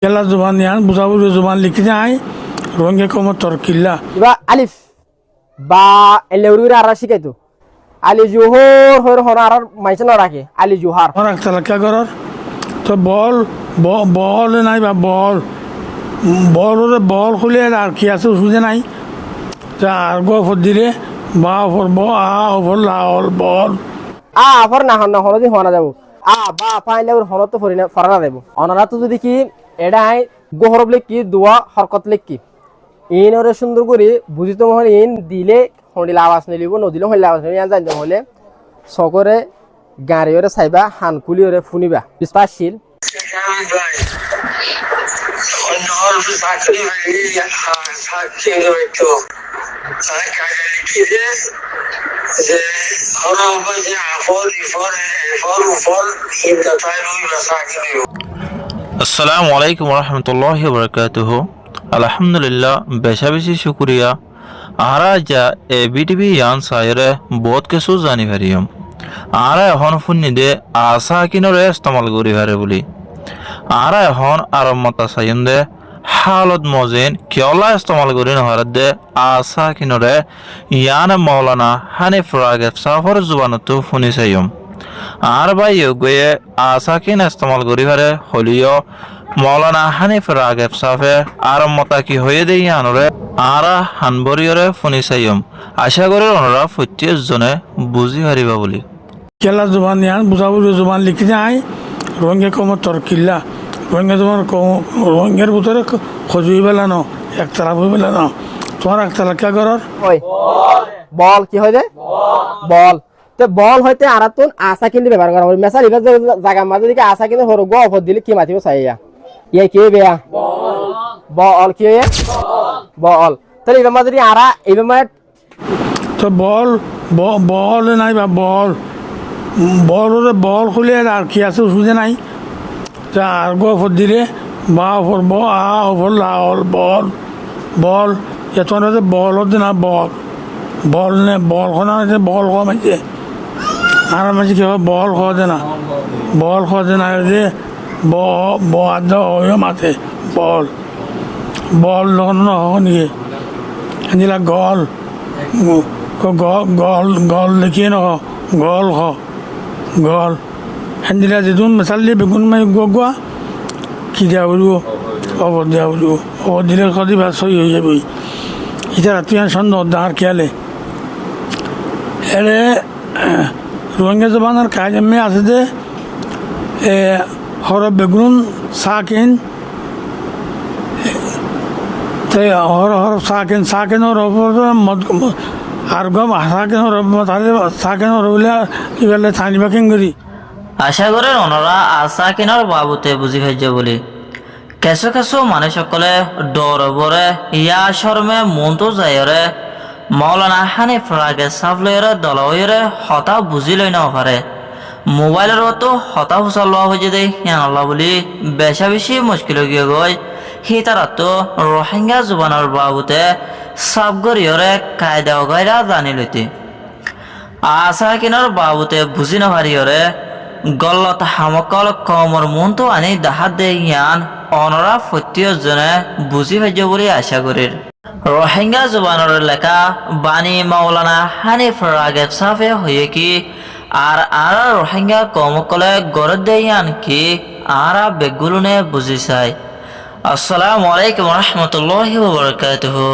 Yalla zuban yan buzabu zuban likine ay ronge komo torkilla iba alif ba elewrura ara শিখাইতো ali johor hor hor ar মাইছে না রাখে ali johar onak talaka goror to ball নাই বা ball খুলে আর কি আছে সুজে নাই তা আর go for দিলে বা ফর ব আ for Lal ball a for না হন হলদি হনা যাব আ বা ফাইলে হন তো ফরি না ফরানা দেব অনারা তো যদি কি এডাই গোহরব লিখি দোয়া হরকত লিখি ইনরে সুন্দর করে বুঝিতো মহল ইন দিলে হন্ডিলা আওয়াজ নিলিব নদিলে হইলা আওয়াজ নিয়া জানতে হলে সকরে গাড়িওরে সাইবা হানকুলিওরে ফুনিবা বিস্পাশিল আসসালামু আলাইকুম রহমতুল্লাহি বারাকাতুহু আলহামদুলিল্লাহ বেশা বেশি শুক্রিয়া আরা যা এ বিটিভি ইয়ান সায়রে বহুত কিছু জানি পারিম আরা এখন ফুন্নি দে আসা কিনরে ইস্তেমাল করি হারে বলি আরা এখন আরম্মতা সাইন দে হালত মজেন কিয়লা ইস্তেমাল করি নহার দে আসা কিনরে ইয়ান মাওলানা হানিফ রাগিব সাফর জুবানতো ফুনি সাইম আর ভাই গয়ে আসা কিন ইস্তেমাল করি হারে হলিও মৌলানা হানিফ রাগিব সাফে আরম্মতা কি হয়ে দেই আনরে আরা হানবরিয়রে ফুনি সাইম আশা করি ওনারা প্রত্যেক জনে বুঝি হারিবা বলি কেলা জুবান ইয়ান বুজাবু জুবান লিখিনে আই রঙে কোমো তরকিল্লা রঙে তোমার রঙের ভিতরে খজুই বেলানো একতলা বই বেলানো তোমার একতলা কে করর ওই বল কি হয় দে বল তে বল হইতে আরাতুন আসা কিনতে ব্যবহার করা হয় মেসাল ইবা জায়গা মাঝে দিকে আসা কিনতে হরো গো অফর দিলে কি মাতিব চাইয়া ইয়ে কি বেয়া বল কি হয় বল তাহলে ইবা মাঝে আরা ইবা মানে তো বল নাই বা বল খুলে আর কি আছে সুজে নাই তা আর গো ফর দিলে বা ফর ব আ ফর লাল বল এত বল হতে না বল নে বল খনা বল কমাইছে আর মাঝে কি বল খাওয়া না বল খাওয়া না যে আদা হয়ে মাতে বল যখন নাকি এদিলা গল দেখিয়ে নখ গল হেন্দিলা যেদিন মেচাল দিয়ে বেগুন মাৰি গোৱা কি দিয়া বলব অবর দিয়া বলব অবর দিলে কদি ভাত সই হয়ে যাবি এটা রাত্রি সন্ধ্যা ডাঁর খেয়ালে এরে রোহিঙ্গা জবানের কাজ এমনি আছে যে হর বেগুন সাকিন তাই হর সাকিনের আর গম সাকিনের বলে এবারে থানিবা কেঙ্গুরি আশা করেন ওনারা আসা কিনার বাবুতে বুঝি ভাজ্য বলি কিছু মানুষ সকলে ডরবরে ইয়া শর্মে মনতো যায়রে মৌলানা হানিফ রাগিব সাফলয়রে দলয়রে হতা বুঝি লই না পারে মোবাইলের তো হতা হুসা লওয়া হয়ে যায় ইয়ানাল্লাহ বলি বেশা বেশি মুশকিল গিয়ে গই হি তারা তো রোহিঙ্গা জুবানের বাবুতে সাবগরিয়রে কায়দা গায়রা জানি লইতে আসা কিনার বাবুতে বুঝি না পারিয়রে গল্লত হামকল কমর মনতো আনি দাহাত দে ইয়ান অনরা প্রত্যেক জনে বুঝি ভাজ্য বলে আশা করির রোহিঙ্গা জুবানের লেখা বাণী মাওলানা হানিফ রাগিব সাফে হয়ে কি আর রোহিঙ্গা কমকলে গরদ দে ইয়ান কি আরা বেগুলনে বুঝি চাই আসসালামু আলাইকুম রহমতুল্লাহি ওয়া বারাকাতুহু।